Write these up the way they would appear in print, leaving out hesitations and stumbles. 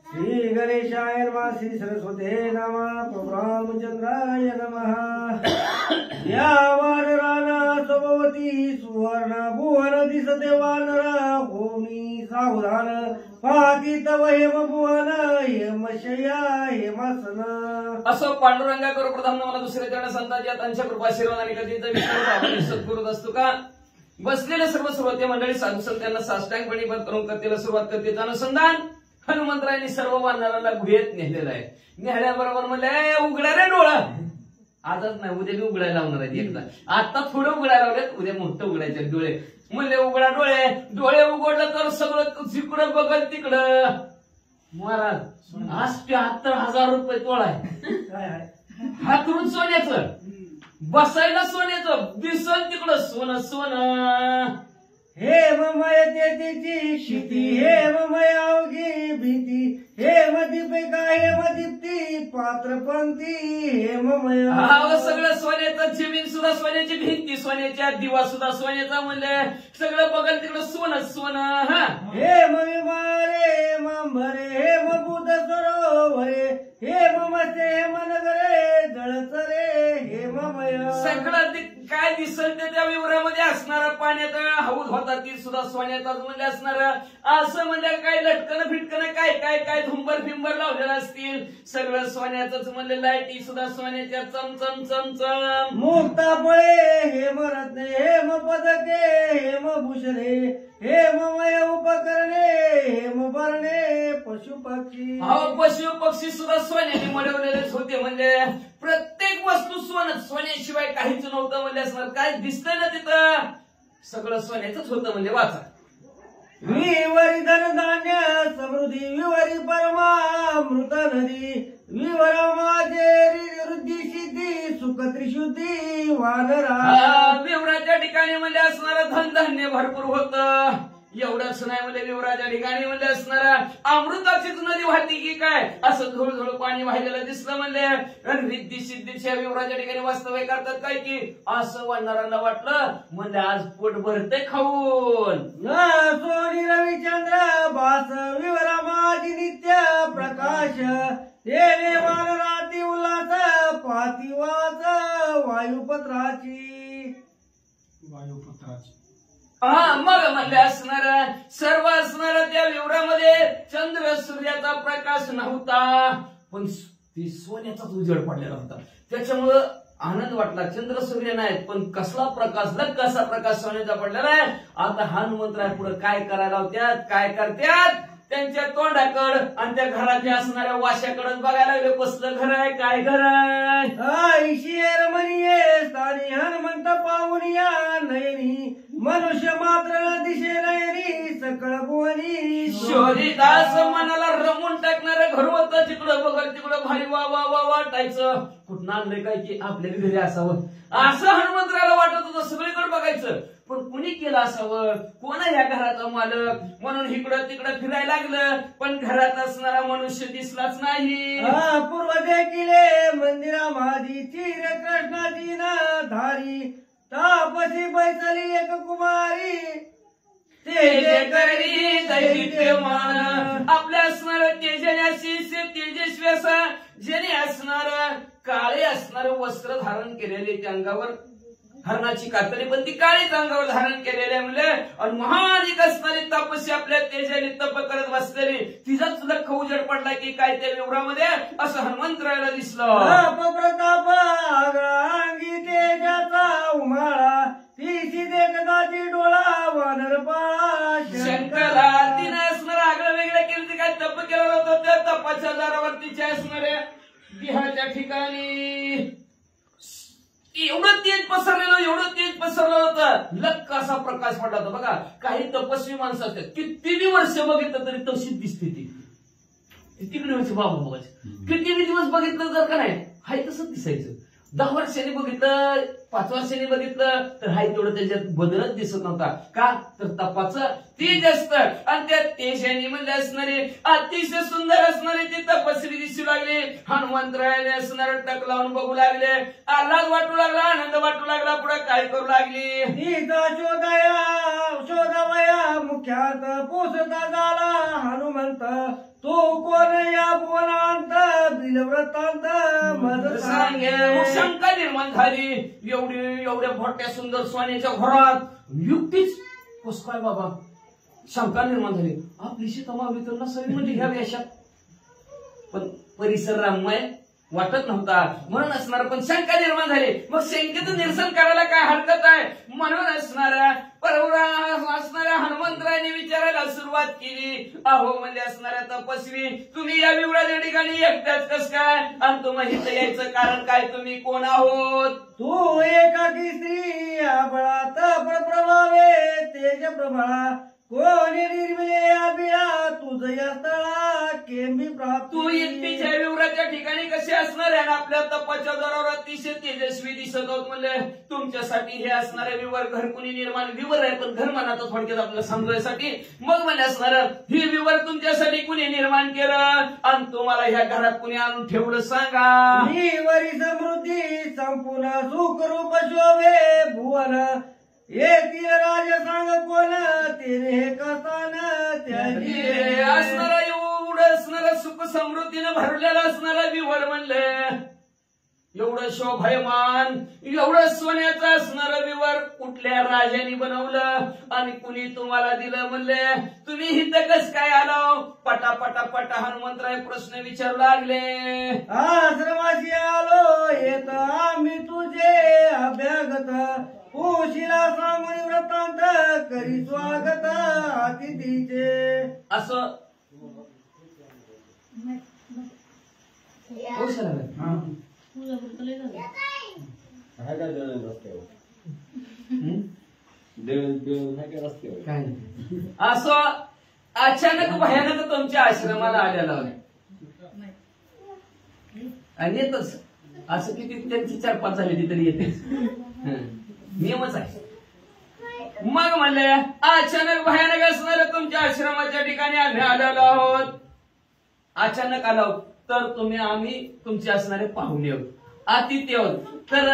श्री गणेशाय नमः श्री सरस्वते नमः प्रभ्रामचंद्राय नमः या वानराना स्वभवती सुवर्ण भुवन दिसते वानरा होमी सावधान पाती तव हेम भुवन हेमशया हेमासन असं पांडुरंगा करू प्रधान मला दुसऱ्या चरण संतांच्या त्यांच्या कृपाशीर्वाद आणि कधीचा विष्णू सद्गुरू असतो का बसलेले सर्व श्रोते मंडळी साधू संत त्यांना साष्टांगपणी बंद करून कथेला सुरुवात करते अनुसंधान हनुमंतरायांनी सर्व वानराला गुहेत नेलेलं आहे नेहल्याबरोबर म्हणले उघडा रे डोळं आजच नाही उद्या बी उघडायला लावणार आहे एकदा आता थोडं उघडायला लावलेत उद्या मोठं उघडायचे डोळे म्हणले उघडा डोळे डोळे उघडलं तर सगळं जिकडं बघल तिकडं महाराज आज 73,000 रुपये तोळा आहे हातरून सोन्याचं बसायला सोन्याचं दिसल तिकडं सोनं सोनं हेममय तेथीची क्षिती हेममय अवघी भीती हेमदीपिका हेमदीप्ती पात्रपंथी हेममय सगळं सोन्याचं जमीन सुद्धा सोन्याची भिंती सोन्याच्या दिवा सुद्धा सोन्याचा म्हणले सगळं बघल तिकडं सोनं सोनं हेम विमारे हेमंबरे हेमभूत सरोवरे हेममस्ते हेमनगरे जळचरे हेममय सगळं काय दिसल ते त्या विवरामध्ये असणारा पाण्यात हौद होता ती सुद्धा सोन्याचाच म्हणजे असणार असं म्हणजे काय लटकन फिटकन काय काय काय धुंबर फिंबर लावलेलं असतील सगळं सोन्याचंच म्हणजे लाईटी सुद्धा सोन्याच्या चमचम चमचम मुक्ताफळे हेमरत्ने हेम पदके हेमभूषणे हेममय उपकरणे हेमभरणे पशुपक्षी पशु पक्षी सुद्धा सोन्याने मडवलेलेच होते म्हणजे प्रत्येक वस्तू सोन्याशिवाय काहीच नव्हतं म्हणजे असणार काय दिसतंय ना तिथं सगळं सोन्याचंच होतं म्हणजे वाचा विवरी धनधान्य समृद्धी विवरी परमामृत नदी विवर माझे वृद्धी सिद्धी सुख त्रिशुद्धी वानरा विवराच्या ठिकाणी म्हणजे असणारं धनधान्य भरपूर होतं एवढंच नाही म्हणजे विवराच्या ठिकाणी म्हणजे असणारा अमृताचीच नदी वाहती की काय असं झोळझोळ पाणी वाहिलेलं दिसलं म्हणजे रिद्धी सिद्धीच्या विवराच्या ठिकाणी वास्तव्य करतात काय की असं वानरांना वाटलं म्हणजे आज पोट भरते खाऊन सोनी रविचंद्र भास विवरा माझी नित्य प्रकाश देवे वानराती उल्हास पातिवाच वायुपत्राची मग म्हणले असणार सर्व असणार त्या विवरामध्ये चंद्र सूर्याचा प्रकाश नव्हता पण ती सोन्याचाच उजेड पडलेला होता त्याच्यामुळं आनंद वाटला चंद्र सूर्य नाहीत पण कसला प्रकाश कसा प्रकाश सोन्याचा पडलेला आहे आता हनुमंतराय पुढे काय करायला होत्यात काय करत्यात त्यांच्या तोंडाकड आणि त्या घराच्या असणाऱ्या वाशाकडे बघायला लागले कसलं घर आहे काय घर आहे शिर म्हणिये स्थानी हनुमंत पाहुनिया नयनी मनुष्य मात्र दिशे नयनी सकळ भुवनी शोधिदास मनाला रमून टाकणारं घर होतं तिकडं बघल तिकडं भारी वा वा वा वाटायचं कुठं आणलंय काय की आपल्या घरी असावं असं हनुमंतराला वाटत होतं सगळीकडे बघायचं पण कुणी केलं असावं कोण या घराचा मालक म्हणून इकडं तिकडं फिरायला लागलं पण घरात असणारा मनुष्य दिसलाच नाही पूर्व देखिले मंदिरा माझी चिर कृष्णाची ना धारी तापसी बैसली एक कुमारी तेजे करी दैत्यमान आपल्या असणार तेजस्वी तेजस्वी असा ज्याने असणार काळे असणार वस्त्र धारण केलेले त्या अंगावर हरणाची कातरी पण ती काळीच अंगावर धारण केलेले म्हणजे आणि महान एक असणारी तपस्वी आपल्या तेजाने तप करत बसलेली तिचा सुद्धा खौजड पडला की काय त्या विवरामध्ये असं हनुमंतरायाला दिसलं प्रताप अंगी तेजाचा उमाळा ती सीधे कदाची डोळा वानर पाळा शंकरा तिने असणार आगळं वेगळं केलं ते काय तप केलं होतं त्या तपाच्या दारावरतीच्या असणाऱ्या देहाच्या ठिकाणी एवढं तेज पसरलेलं होतं लक्क असा प्रकाश पडला होता बघा काही तपस्वी माणसं असतात किती वर्ष बघितलं तरी तशीच दिसते ती तिकडे वर्ष बाबा बघायचे किती दिवस बघितलं जर का नाही हाय तसंच दिसायचं 10 वर्षांनी बघितलं 5 वर्षांनी बघितलं तर हाय तेवढं त्याच्यात बदलच दिसत नव्हता का तर तपाचं तेज असतं आणि त्या तेजाने म्हणजे असणारे अतिशय सुंदर असणारे ते तपस्वी दिसू लागले हनुमंतरायाने असणारे टक लावून बघू लागले आल्हाद वाटू लागला आनंद वाटू लागला पुढे काय करू लागली शोधावया मुख्यात पोचता झाला हनुमंत तो कोण पुढील वृत्तांत मज सांगे. मग शंका निर्माण झाली. एवढ्या मोठ्या सुंदर सोन्याच्या घरात युक्तीच कस काय बाबा. शंका निर्माण झाली. आपली सीता मावली तर नसावी म्हणजे ह्या वेशात. पण परिसर राममय वाटत नव्हता म्हणून असणार. पण शंका निर्माण झाली. मग शंकेचं निरसन करायला काय हरकत आहे. म्हणून असणाऱ्या हनुमंतरायाने विचारायला सुरुवात केली. अहो म्हणजे असणाऱ्या तपस्वी, तुम्ही या विवराच्या ठिकाणी एकट्याच कस काय आणि तुम्ही इथं यायचं कारण काय. तुम्ही कोण आहोत. तू एकाकी स्त्री आबळात प्रभावे तेज प्रभा कोणी निर्मिले अभिळा तुझ या स्थळा केंबी प्राप्त. तू एकटीच्या विवराच्या ठिकाणी कसे असणार आहे. आपल्या तपाच्या जोरावर अतिशय तेजस्वी दिसत होत. म्हणले तुमच्यासाठी हे असणारे विवर घरकुणी निर्माण विवर आहे. पण घर म्हणाचं थोडक्यात आपल्याला समजण्यासाठी. मग म्हणजे असणार ही विवर तुमच्यासाठी कुणी निर्माण केलं आणि तुम्हाला ह्या घरात कुणी आणून ठेवलं सांगा. वरी समृद्धी संपूर्ण सुखरूप शोभे भुवन येथील राज सांग कोण तेरे कसान त्याची असणारा एवढं असणारा सुख समृद्धीनं भरलेला असणारा विवर म्हणले. एवढं शोभायमान एवढं सोन्याचं असणारं विवर कुठल्या राजाने बनवलं आणि कुणी तुम्हाला दिलं. म्हणले तुम्ही इथं कस काय आलो. पटा हनुमंतराय प्रश्न विचारू लागले. आश्रमाशी आलो येत आम्ही तुझे अभ्यागत उशिरा सांगून वृत्तांत करी स्वागत अतिथीचे. असं असं अचानक भयानक तुमच्या आश्रमाला आलेला आणि येतच. असं किती त्यांची 4-5 झाली तरी येते. नियमच आहे. मग म्हणले अचानक भयानक असणार तुमच्या आश्रमाच्या ठिकाणी आम्ही आलेलो आहोत. अचानक आलो तर आम्ही तुमचे असणारे पाहुणे आहोत, अतिथी आहोत. तर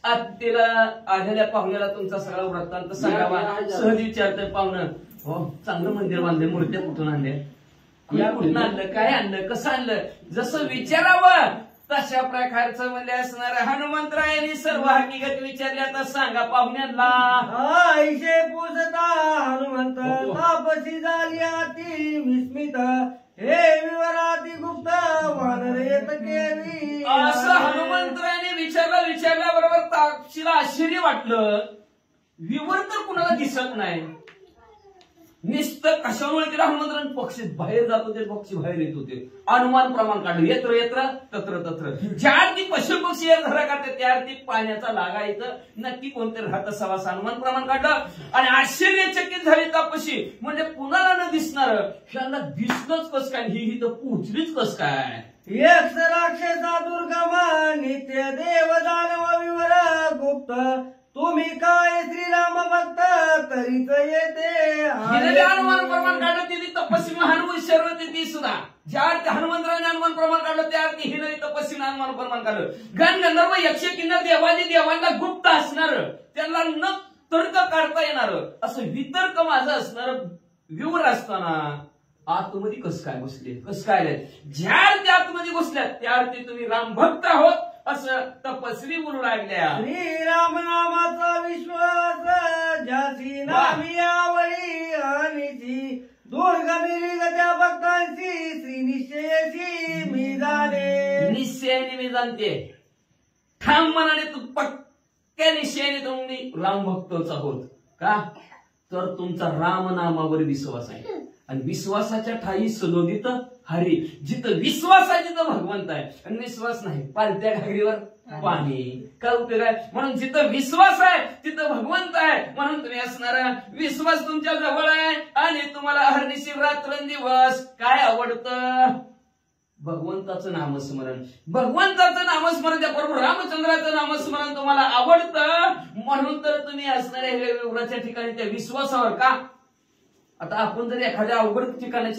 अतिथीला आलेल्या पाहुण्याला तुमचा सगळा वृत्तांत सांगावा. सहज विचारतोय पाहुणं. हो चांगलं मंदिर बांधले, मूर्त्या कुठून आणल्या, कुठून आणलं, काय आणलं, कसं आणलं. जसं विचारावं तशा प्रकारचं म्हणजे असणार हनुमंतरायांनी सर्व हकीकत विचारल्या. तर सांगा पाहुण्यांना. ऐशे पूजता हनुमंत तापसी झाली अति विस्मित हे विवराती गुप्त वानर येत केवी. असं हनुमंतरायाने विचारल्याबरोबर तापशीला आश्चर्य वाटलं. विवर तर कुणाला दिसत नाही. नुसतं कशामुळे केलं हनुमंतरान. पक्षी बाहेर जात होते, पक्षी बाहेर येत होते. अनुमान प्रमाण काढलं. येत्र येत्र तत्र तत्र. ज्या ती पशु पक्षी धरा काढते त्या ती पाण्याचा लागा इथं नक्की कोणतरी राहत असावा असं अनुमान प्रमाण काढलं. आणि आश्चर्यचकित झाली तापशी. म्हणजे कुणाला न दिसणार ह्यांना दिसलंच कस काय, ही तर पोचलीच कस काय. यक्ष राक्षसा दुर्गमा नित्य देव दानव विवर गुप्त तुम्ही काय श्रीराम भक्त करीत येते. अनुमान प्रमाण काढलं ती तपस्वी हनुमान शर्वती ती सुद्धा. ज्या अर्थी हनुमंतराने अनुमान प्रमाण काढलं त्या अर्थी हिने तपस्वीने अनुमान प्रमाण काढलं. गण गंधर्व यक्ष किन्नर देवांना गुप्त असणार, त्यांना न तर्क काढता येणार असं वितर्क माझं असणार विवर असताना आतमध्ये कस काय बसले, कस काय आले. ज्या अर्थी आतमध्ये बसल्यात त्या अर्थी तुम्ही राम भक्त आहोत असं तपस्वी बोलू लागल्या. श्रीराम नामाचा विश्वास ज्याची नामी आवळी अनिची दुर्गमिरी त्या भक्तांची श्री निश्चयची मी जाणे. निश्चयाने मी जाणते. ठाम मनाने तू पक्क्या निश्चयाने तुम्ही राम भक्तच आहोत. का तर तुमचा राम नामावर विश्वास आहे आणि विश्वासाच्या ठाई सदोदित हरी. जिथं विश्वास आहे तिथं भगवंत आहे आणि विश्वास नाही पालत्या घागरीवर पाणी. काय उपयोग आहे. म्हणून जिथं विश्वास आहे तिथं भगवंत आहे. म्हणून तुम्ही असणारा विश्वास तुमच्या जवळ आहे आणि तुम्हाला हरनिशी रात्रंदिवस काय आवडतं. भगवंताचं नामस्मरण. भगवंताचं नामस्मरण त्याबरोबर रामचंद्राचं नामस्मरण तुम्हाला आवडतं. म्हणून तर तुम्ही असणाऱ्या विवराच्या ठिकाणी त्या विश्वासावर. का आता आपण जर एखाद्या अवघड ठिकाणी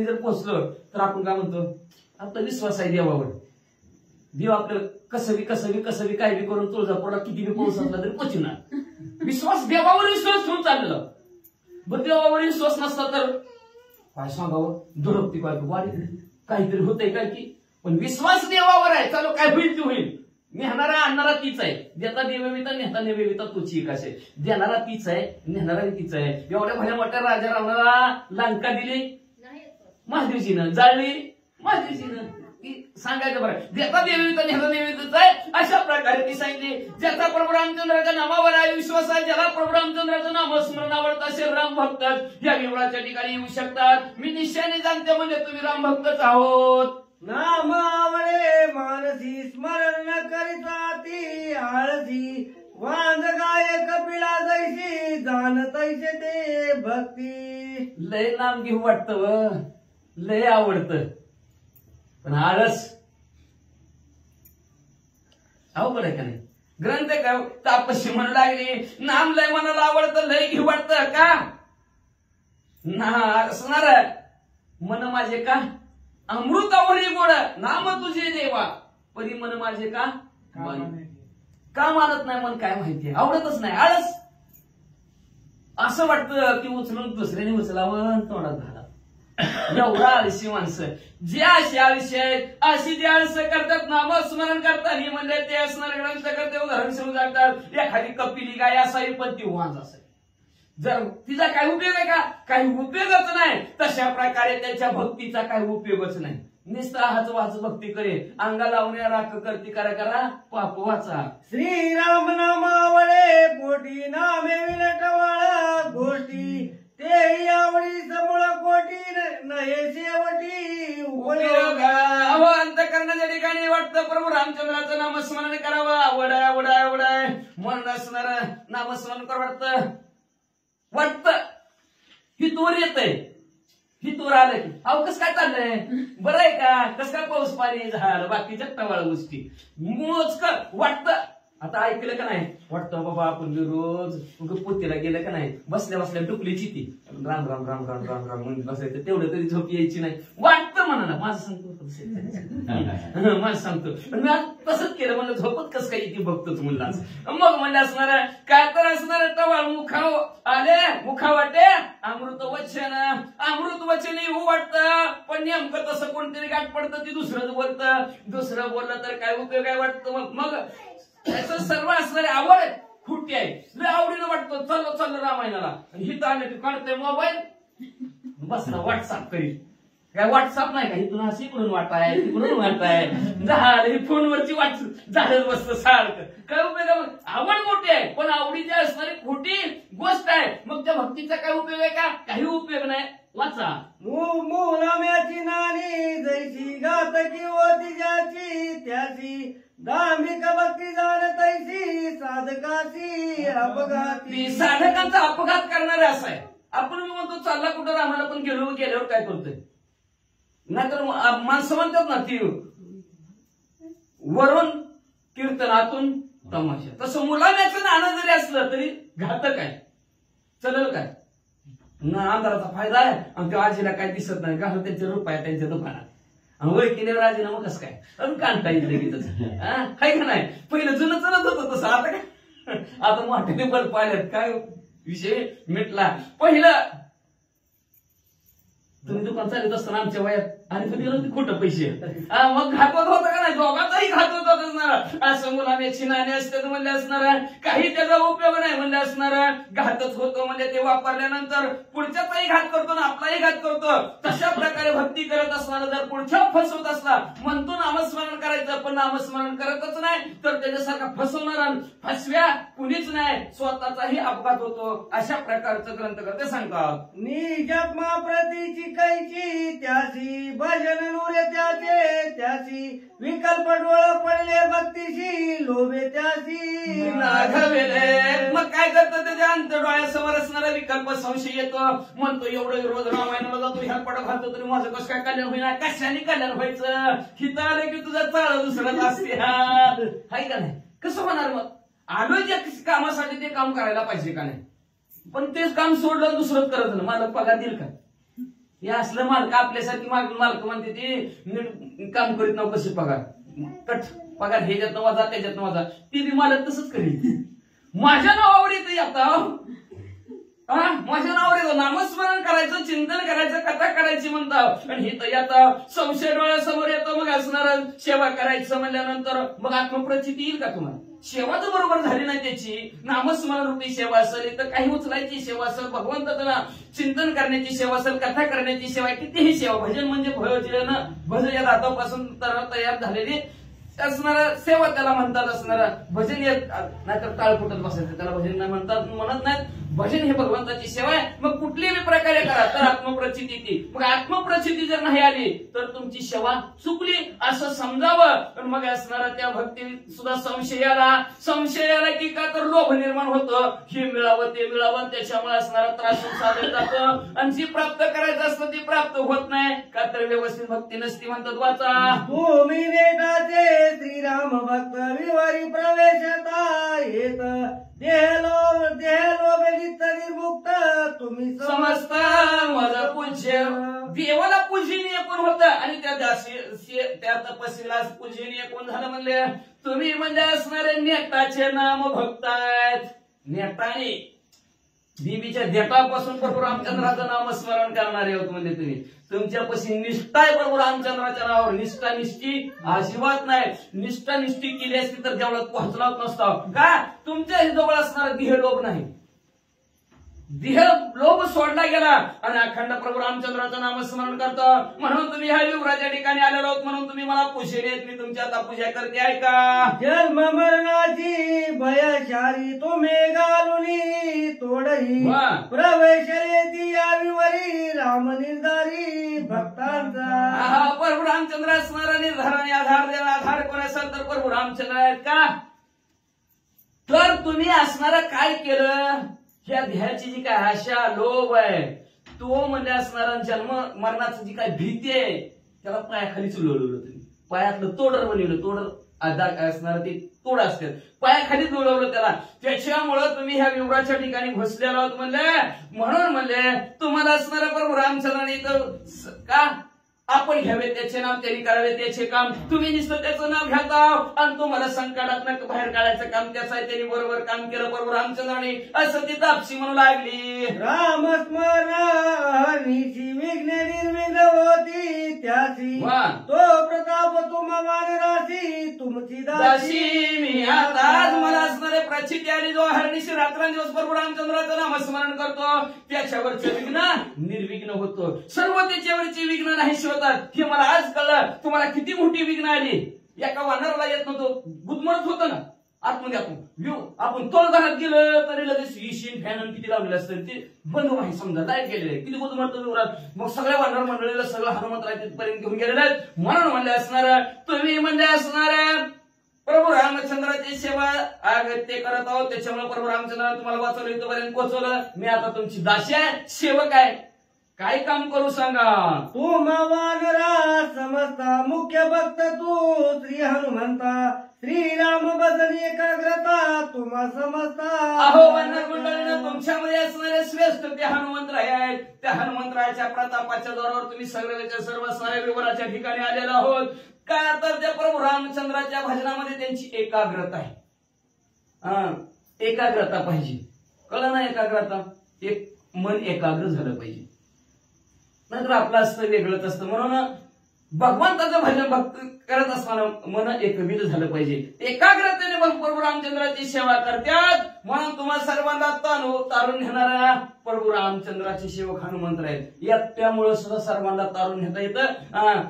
जर पोहोचलो तर आपण काय म्हणतो, आपला विश्वास आहे देवावर. देव आपलं कसं काय बी करून तुळजापूरला किती बी पाऊस असला तरी पोचणार. विश्वास देवावर विश्वास ठेवून चाललेला. बरं देवावर विश्वास नसला तर काय सांगावं, दुरप्ती काय वाढी काहीतरी होतंय काय की. पण विश्वास देवावर आहे. चालू काय होईल ते होईल. नेहणारा आणणारा तीच आहे. देता देविता नेता नेविता तुची कसे. देणारा तीच आहे, नेहणारा तीच आहे. एवढ्या भल्या मोठ्या राजा रावणाला लंका दिली महादेवजीनं, जाळली महादेवजीनं. सांगायचं बरं, देता देविता नेता नेविताच आहे. अशा प्रकारे ती सांगितली. ज्याचा प्रभू रामचंद्राच्या नामावर आहे विश्वास आहे, ज्याला प्रभू रामचंद्राचं नाम स्मरण आवडतं असे राम भक्त या विवराच्या ठिकाणी येऊ शकतात. मी निश्चयाने जाणते म्हणजे तुम्ही राम भक्तच आहोत. नाम आवळे मानसी स्मरण न करिता ती आळसी. वांज गाय कपिला जैसी जाण तैसे ते भक्ती. लय नाम घेऊ वाटतं व लय आवडतं पण आळस अवघड आहे का नाही. ग्रंथ काय तापशी म्हणू लागली नाम लय मनाला आवडतं लय घेऊ वाटतं का ना असणार मन माझे का अमृतावरी गोड नाम तुझे देवा परी मन माझे का मानत नाही. मन काय माहितीये आवडतच नाही. आळस असं वाटतं की उचलून दुसऱ्याने उचलावं तोंडात घाला. एवढा आळशी माणसं जे अशी आळशी आहेत अशी जे आळस करतात नाम स्मरण करतात हे म्हणले ते असणार ग्रंथ करते उदाहरण सुरू जातात. एखादी कपिली गाय असावी पण ती वांज असावी. जर तिचा काही उपयोग आहे का काही उपयोगच नाही. तशा प्रकारे त्याच्या भक्तीचा काही उपयोगच नाही. निस्ता हाच वाच भक्ती करे अंगा लावण्या राख करती करा करा पाप वाचा. श्रीराम नामावळे पोटी नामे विलटवळ गोष्टी. ते आवडी समूळ कोटी नये शेवटी उपयोग. अहो अंतःकरणाच्या ठिकाणी वाटतं प्रभू रामचंद्राचं नामस्मरण करावं. आवड आहे आवड आहे आवड आहे म्हणून असणार नामस्मरण करावं वाटतं. ही तोर येतय ही तोर आलं की अहो कसं काय चाललंय बरं आहे का कसं काय पाऊस पाणी झालं बाकीच्या टवाळ गोष्टी मोजकर वाटतं. आता ऐकलं का नाही वाटतं बाबा आपण रोज पोतीला गेलं का नाही बसल्या बसल्या डुकलीची ती राम राम राम राम राम राम म्हणून बसायचं तेवढं तरी झोप यायची नाही वाटतं म्हणा. माझं सांगतो माझं सांगतो पण मी तसंच केलं म्हणलं झोपत कसं काय येते बघतोच म्हणला. मग म्हणलं असणार काय तर असणार टवाळ मुखाव आले मुखा वाटे अमृत वचन येऊ वाटतं पण नेमकं तसं कोणतरी गाठ पडतं ती दुसरंच बोलतं. दुसरं बोललं तर काय उपयोग काय वाटतं. मग त्याचं सर्व असणारी आवड खोटी आहे. लय आवडीनं वाटतं चाललं चाललं रामायणाला हिथं आलं की काढतोय मोबाईल बसला व्हॉट्सअप करीत. काय व्हॉट्सअप नाही का इथून असं इकडून वाटाय तिकडून वाटाय झालं फोनवरची वाट झालं बसतं सारखं. काय उपयोग आवड मोठी आहे पण आवडीची असणारी खोटी गोष्ट आहे. मग त्या भक्तीचा काय उपयोग आहे का काही उपयोग नाही. वाचा मूलाम्याची नाणी जैसी घातकी होती ज्याची त्याची. धार्मिक भक्ती जाण तैसी साधकाची अपघाती. साधकांचा अपघात करणारे असं आहे. आपण मी म्हणतो चालला कुठं रामाला पण गेल्यावर काय करतोय नाहीतर माणसं म्हणतात ना ती वरून कीर्तनातून तमाशा. तसं मुलाण्याचं नाणं जरी असलं तरी घातक आहे. चलेल काय ना अंधाराचा फायदा आहे आणि त्या आजीला काय दिसत नाही का त्यांचे रुपये त्यांच्या दुकानात आणि ओळखीने राजीनामा कसं काय अजून काढता येईल लगेच आहे का नाही. पहिलं जुनं चलत होतं तसं आता काय आता मोठ्याने बल पाहिल्यात काय विषय मिटला. पहिलं तुम्ही दुकान चालत असताना आमच्या वयात आणि तुम्ही खोटं पैसे मग घातवत होतं का नाही दोघांचाही घातवत होत असणार. असं मुलाने छिनाने असतात म्हणले असणार काही त्याचा उपयोग नाही म्हणले असणार. घातच होतो म्हणजे ते वापरल्यानंतर पुढच्याचाही घात करतो ना आपलाही घात करतो. तशा प्रकारे भक्ती करत असणार जर पुढच्या फसवत असला म्हणतो नामस्मरण करायचं पण नामस्मरण करतच नाही तर त्याच्यासारखा फसवणारा फसव्या कुणीच नाही स्वतःचाही अपघात होतो. अशा प्रकारचं ग्रंथकर्ते सांगतात. निजात्मा प्रतीची कैची त्याची भजन नुरे त्याचे त्याची. विकल्प डोळ पडले भक्तीशी लोभे त्याची नाघवेले. मग काय करतं त्याच्या अंत डोळ्यासमोर असणारा विकल्प संशय येतो. म्हणतो एवढं रोज रामायणाला जातो ह्या पडा घालतो तरी माझं कसं काय कल्याण होईना कशाने कल्याण व्हायचं. हिथं आलं की तुझा चाळ दुसरंच असते हाय का नाही. कसं होणार मग आलो ज्या कामासाठी ते काम करायला पाहिजे का नाही पण तेच काम सोडलं दुसरंच करत ना मला पगार देईल का. हे असलं मालक आपल्यासारखी मालक म्हणते ते नीट काम करीत नाव कसे पगार कट पगार ह्याच्यात वाजा त्याच्यात वाजा. ती बी मालक तसंच करेल. माझ्या नावावर येते आता माझ्या नावावर येतो, नामस्मरण करायचं, चिंतन करायचं, कथा करायची म्हणतात. आणि हे तर आता संशय डोळ्यासमोर येतो. मग असणार सेवा करायचं म्हणल्यानंतर मग आत्मप्रचिती येईल का तुम्हाला? सेवा तर बरोबर झाली नाही त्याची, नामस्मरण रूपी सेवा असेल, तर काही उचलायची सेवा असेल, भगवंताचं चिंतन करण्याची सेवा असेल, कथा करण्याची सेवा, कितीही सेवा. भजन म्हणजे भजन या धातूपासून तयार झालेली असणारा सेवा त्याला म्हणतात. असणारा भजन येत नाहीतर टाळ फुटत बसायचं, त्याला भजन नाही म्हणत नाहीत. भजन हे भगवंताची सेवा आहे. मग कुठल्याही प्रकारे करा तर आत्मप्रचिती येते. मग आत्मप्रचिती जर नाही आली तर तुमची सेवा चुकली असं समजावं. पण मग असणारा त्या भक्ती सुद्धा संशयाला की का तर लोभ निर्माण होतं, हे मिळावं ते मिळावं, त्याच्यामुळे असणारा त्रास साधला जातं. आणि जी प्राप्त करायचं असतं ती प्राप्त होत नाही का तर व्यवस्थित भक्ती नसती म्हणतात. वाचा तुम्ही नेटाचे श्रीराम भक्त विवारी प्रवेशता येत देहलोभ निर्मुक्त तुम्ही समजता माझं पूज्य. देवाला पूजनीय कोण होतं आणि त्या तपस्वीला पूजनीय कोण झालं म्हणले? तुम्ही म्हणजे असणारे नेटाचे नाम भक्त आहेत. नेटाने देवीच्या देटापासून प्रभू रामचंद्राचं नामस्मरण करणारे होत म्हणजे तुम्ही. तुमच्यापाशी निष्ठा आहे प्रभू रामचंद्राच्या नावावर. निष्ठा निष्ठी अजिबात नाही. निष्ठा निष्ठी केली असती तर देवळात पोहोचलाच नसता. का? तुमच्या जवळ असणारा देह लोभ नाही. देह लोभ सोडला गेला आणि अखंड प्रभू रामचंद्राचं नामस्मरण करतो. म्हणून तुम्ही ह्या युवराच्या ठिकाणी आलेलो आहोत, म्हणून तुम्ही मला पूजेल. मी तुमची आता पूजा करते ऐका. जन्म मरणाची भयशारी तुम्ही घालुनी तोडही प्रवेश ती याविवरी राम निर्धारी भक्तांचा. प्रभू रामचंद्र स्मरण निर्धाराने आधार कोण असेल तर प्रभू रामचंद्र आहेत का? तर तुम्ही असणारं काय केलं? ह्या देहाची जी काय आशा लोभ आहे तो म्हणजे असणारा जन्म मरणाची जी काय भीती आहे त्याला पायाखालीच लोळवलं. तुम्ही पायातलं तोडर बनवलं. तोडर असणार ते तोड असतात, पायाखाली लोळवलं त्याला. त्याच्यामुळं तुम्ही ह्या विवराच्या ठिकाणी घुसलेला आहोत म्हणले. म्हणून म्हणले तुम्हाला असणारा प्रभू रामचंद्राने का आपण घ्यावे त्याचे नाव, त्यांनी करावे त्याचे काम. तुम्ही नुसतं त्याचं नाव घेता आणि तुम्हाला संकटात बाहेर काढायचं काम त्याचं आहे. त्यांनी बरोबर काम केलं प्रभू रामचंद्राने असं ती तापसी म्हणू लागली. रामस्मरणाची विघ्न निर्विघ्न होती त्याची तो प्रताप तुम्हा मानराशी तुमची दासी. मी आता आज मला असणारे प्रचिती आली जो हरनिशी रात्रंदिवस प्रभू रामचंद्राचं नामस्मरण करतो त्याच्यावरचं विघ्न निर्विघ्न होतं. सर्व त्याच्यावरची विघ्न नाही हे मला आज कळलं. तुम्हाला किती मोठी विघ्न आली. एका वानराला येत नव्हतं, गुदमरत होतं ना आतमध्ये. आपण तोल घरात गेलं तरी लगेच इशीन फॅन किती लावलेलं असतं ते बंद व्हायचं समजा लाईट गेलेलं. किती गुदमरत विवरात. मग सगळ्या वानर मंडळीला सगळं हनुमंतराय तिथपर्यंत घेऊन गेलेलं आहेत. म्हणून म्हणले असणार तुम्ही म्हणजे असणार प्रभू रामचंद्राची सेवा ते करत आहोत. त्याच्यामुळे प्रभू रामचंद्राने तुम्हाला वाचवलं, इथपर्यंत पोहोचवलं. मी आता तुमची दासी आहे, सेवक आहे. काय काम करू सांगा? तू वानरा समजता मुख्य भक्त तू श्री हनुमंता. श्रीराम भजन एकाग्रता तुम्हा समजता. अहो वानर मंडळीनं तुमच्यामध्ये असणारे श्रेष्ठ ते हनुमंतराय आहेत. त्या हनुमंतरायाच्या प्रतापाच्या जोरावर तुम्ही सर्व साऱ्या विवराच्या ठिकाणी आलेलो आहोत. काय तर त्या प्रभू रामचंद्राच्या भजनामध्ये त्यांची एकाग्रता आहे. एकाग्रता पाहिजे. कळलं ना? एकाग्रता एक मन एकाग्र झालं पाहिजे, नाहीतर आपलं असतं वेगळंच असतं. म्हणून भगवंताचं भजन भक्त करत असताना मन एकविध झालं पाहिजे. एकाग्रतेने प्रभू रामचंद्राची सेवा करतात. म्हणून तुम्हाला सर्वांना तारून घेणारा प्रभू रामचंद्राचे सेवक हनुमंत आहेत. त्यामुळे सुद्धा सर्वांना तारून घेता येतं.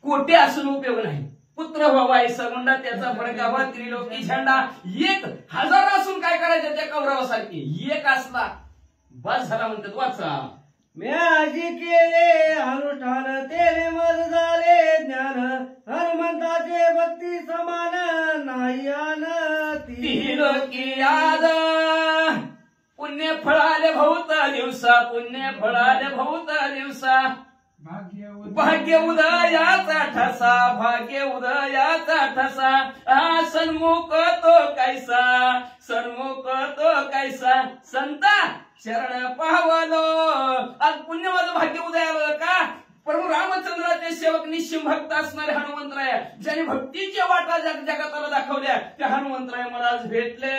कोटे असून उपयोग नाही. पुत्र व्हावा ऐसा गुंडा त्याचा फडकावा त्रिलोकी झेंडा. 1000 असून काय करायचं त्या कौरवासारखी एक असला बस झाला म्हणतात. वाचा म्याजी केले अनुष्ठान तेरे मज झाले ज्ञान. हनुमंताचे भक्ती समान नाही आन त्रिलोकी याद. पुण्य फळाले भौत दिवसा, पुण्य फळाले भौत दिवसा. भाग्य उदयाचा ठसा, भाग्य उदयाचा ठसा. सन्मुख तो कैसा, सन्मुख तो कैसा. संता शरण पावलो. आज पुण्यवाद भाग्य उदयाला का प्रभू रामचंद्राचे सेवक निश्चिम भक्त असणारे हनुमंतराय, ज्याने भक्तीच्या वाटा जगताला दाखवल्या, त्या हनुमंतराय मला आज भेटले.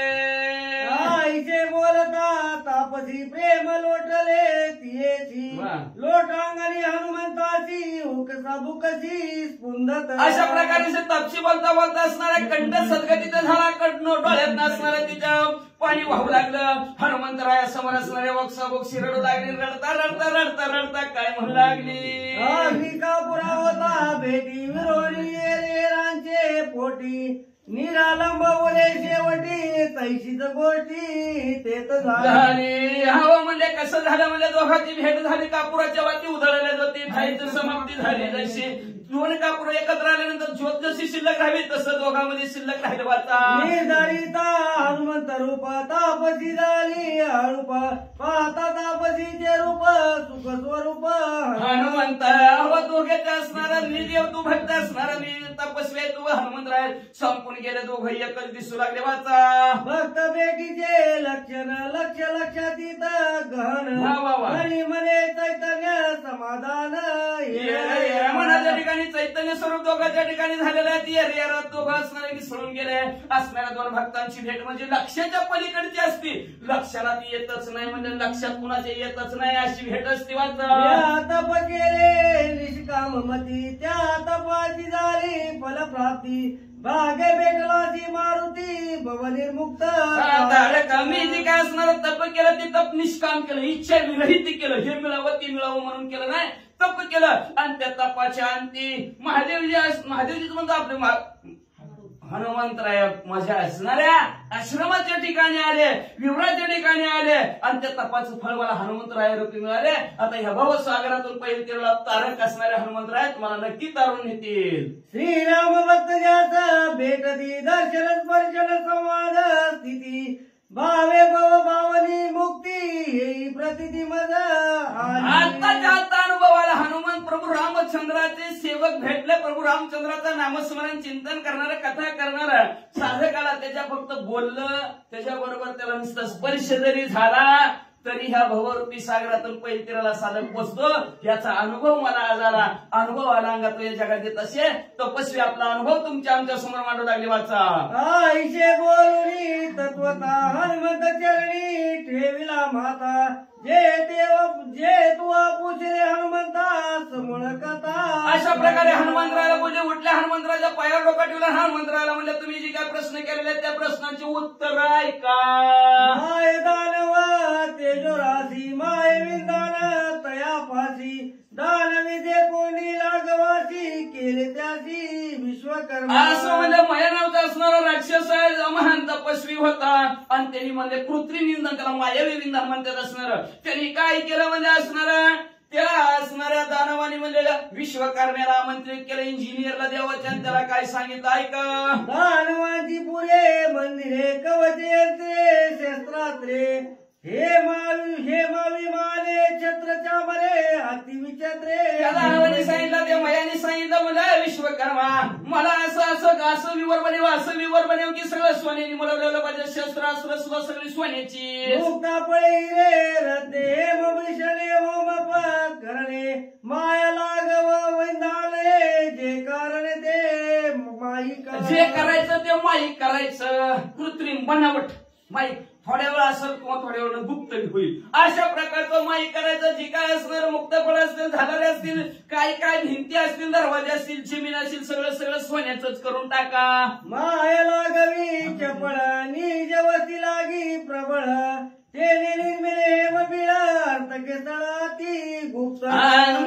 आईचे बोलता तापसी प्रेम लोटले तियेची, लोटांगणी हनुमंताची हुकसा बुकसी स्पुंदत. अशा प्रकारे तपशी बोलता बोलता असणाऱ्या कंठ सद्गतीत झाला, कडनं डोळ्यात नसणाऱ्या तिच्या पाणी वाहू लागलं. हनुमंतराय समोर असणारे वक्सा बोक्षी रडू लागली. रडता रडता रडता रडता काय म्हणू लागली. अग्नी का पुरा होता भेटी विरोधी रेरांचे पोटी, निरालंब बोले शेवटी तैशीच गोष्टी तेच झाली. हवं म्हणजे कसं झालं म्हणजे दोघांची भेट झाली, कापुराच्या वाती उधळल्या जाते, खायची समाप्ती झाली. जशी दोन कापूर एकत्र आल्यानंतर ज्योत जशी शिल्लक राहावी तसं दोघांमध्ये शिल्लक राहिलं. वाचा निधारिता हनुमंत रूप तापसी झाली, रूप पाहता तापसीचे रूप सुख स्वरूप हनुमंत. हवं दोघेच असणारा निर्देव तू भक्त असणारा तपस्वी तू हनुमंतराय. संपून गेले दोघं एकच दिसू लागले. वाचा भक्त बेटीचे लक्षण लक्ष लक्षातीत गहन, आणि मने चैतन्य समाधान. मनाच्या ठिकाणी चैतन्य स्वरूप दोघांच्या ठिकाणी झालेलं आहे. दोघं असणारे मिसळून गेले. असणाऱ्या दोन भक्तांची भेट म्हणजे लक्षाच्या पलीकडची असती. लक्षाला ती येतच नाही म्हणजे लक्षात कुणाच्या येतच नाही अशी भेट असते. वाचा तप केले निष्काम मती, त्या तपाची झाली फलप्राप्ती. भाग्य भेटलाची मारुती भवनिर्मुक्त. मी जे काय असणार तप केलं ते तप निष्काम केलं, इच्छा विरहित केलं. हे मिळावं ते मिळावं म्हणून केलं नाही, तप केलं. आणि त्या तपाच्या अंती महादेवजीच म्हणतो आपले हनुमंतराय माझ्या असणाऱ्या आश्रमाच्या ठिकाणी आले, विवराच्या ठिकाणी आले, आणि त्या तपाचं फळ मला हनुमंतराय रूपी मिळाले. आता ह्या भवसागरातून पहिले तेवढा तारक असणारे हनुमंतराय तुम्हाला नक्की तारून नेतील. श्रीराम भक्त ज्याचं भेटती दर्शन स्पर्शन संवाद स्थिती, भावे भव भावनी मुक्ती येई प्रतिती मज. आताच्या आता अनुभवाला हनुमान प्रभू रामचंद्राचे सेवक भेटले. प्रभू रामचंद्राचं नामस्मरण चिंतन करणारं कथा करणारं साधकाला त्याच्या फक्त बोललं, त्याच्याबरोबर त्याला नुसतं स्पर्श जरी झाला तरी ह्या भवरूपी सागरातून पैतीराला साधक पोचतो. याचा अनुभव मला आज आला. अनुभव आला अंगात या जगात येत असे तपस्वी आपला अनुभव तुमच्या आमच्या समोर मांडू लागले. वाचा आईशे बोलणी तत्वता हनुमंत चरणी ठेविला माता, जे तू पुजरे हनुमंतास मुळ कथा. अशा प्रकारे हनुमंतराला बोलले. उठल्या हनुमंतराच्या पायावर डोका ठेवला. हनुमंतराला म्हणले तुम्ही जी काय प्रश्न केलेले त्या प्रश्नाचे उत्तर ऐका. माय दानव तेजोराशी माय विंदान तयापाशी, दानवी दे कोणी लागवासी केले त्याशी विश्वकर्मा. असं म्हणजे माया नावचा असणारा राक्षस आहे, महान तपस्वी होता. आणि त्यांनी म्हणजे कृत्रिम विंधन, त्याला मायावी विंधन म्हणतात असणार. त्यांनी काय केलं म्हणजे असणारा त्या असणाऱ्या दानवानी म्हणजे विश्वकर्म्याला आमंत्रित केलं, इंजिनियरला देवाच्या. त्याला काय सांगितलं ऐका. दानवांची पुरे मंदिरे कवच यंत्रे शस्त्रात्रे, हे मावी माने छत्रच्या मरे अति विचित्रे. त्या दानवाने सांगितलं, त्या मयाने सांगितलं म्हणजे विश्वकर्मा मला असं विवर बनेव की सगळं सोन्याने मिळवलेलं पाहिजे. शस्त्रास्त्र सुद्धा सगळी सोन्याची. मुक्ता पळे रे रद्दे भविष्यने होम करणे, माया लागव वैंदाने जे कारण ते माईक. जे करायचं ते माईक करायचं, कृत्रिम बनावट माईक. थोड्या वेळ असेल किंवा थोड्या वेळ गुप्त होईल अशा प्रकारचं माईक करायचं. जे काय असणार मुक्तपण असतील, झालेले असतील, काय भिंती असतील, दरवाजे असतील, जमीन असतील, सगळं सोन्याचंच करून टाका. माया लागवी चपळ निज वस्ती लागी प्रबळ, ते निर्मिले गुप्त.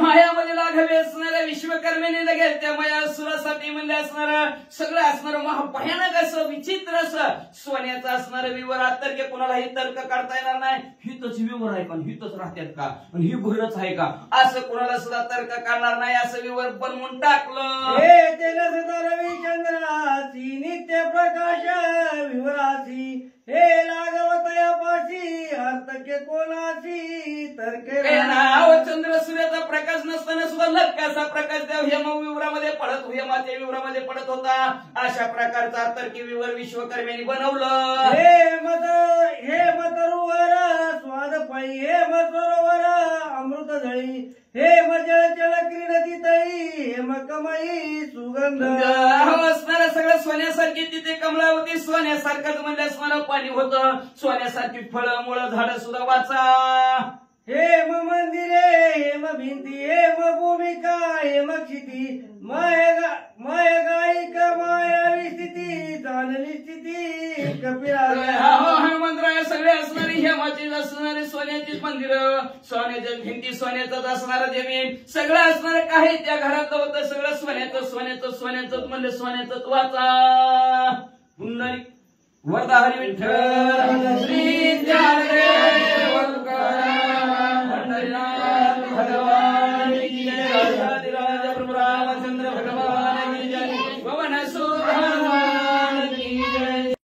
मायामध्ये लागावे असणाऱ्या विश्वकर्म्याने लगेच त्या मायासुरासाठी म्हणजे असणारं सगळं असणारं महाभयानक असं विचित्र असं सोन्याचं असणारं विवर. तर्क कोणालाही तर्क काढता येणार नाही. हितच विवर आहे का, हितच राहतात का, आणि ही भरच आहे का, असं कोणाला सुद्धा तर्क काढणार नाही. असं विवर बनवून टाकलं. हे तेजस रविचंद्राची नित्य प्रकाश विवराची, हे लागवतयापाशी हस्तके कोणाशी तरके नाव चंद्र सूर्याचा प्रकाश नसताना सुद्धा लक्काचा प्रकाश त्या हेमविवरामध्ये पडत हेमाच्या विवरामध्ये पडत होता. अशा प्रकारचा तर्की विवर विश्वकर्म्यांनी बनवलं. हे मतरुवर स्वाद पायी हे सरोवर अमृत झळी हे जळ जळ क्रीडती तळी हे कमळी सुगंध असणाऱ्या सगळं सोन्यासारखी तिथे कमलावती सोन्यासारखंच म्हणल्यास मला पाणी होतं. सोन्यासारखी फळं मुळं झाडं सुद्धा वाचा. हेम मंदिरे हेम भिंती हेम भूमिका हेम क्षिती माय गायिक मायावी स्थिती चालली स्थिती कपिला हनुमंतराय सगळे असणारी हेमाचीच असणारे सोन्याचीच मंदिर सोन्याच्या भिंती सोन्याचंच असणारं जमीन सगळं असणारं काही त्या घरात होतं. सगळं सोन्याचं सोन्याचं सोन्याचंच म्हणलं सोन्याचंच वाचा. पुंडलिक वरदा हरी विठ्ठल श्री ज्ञानदेव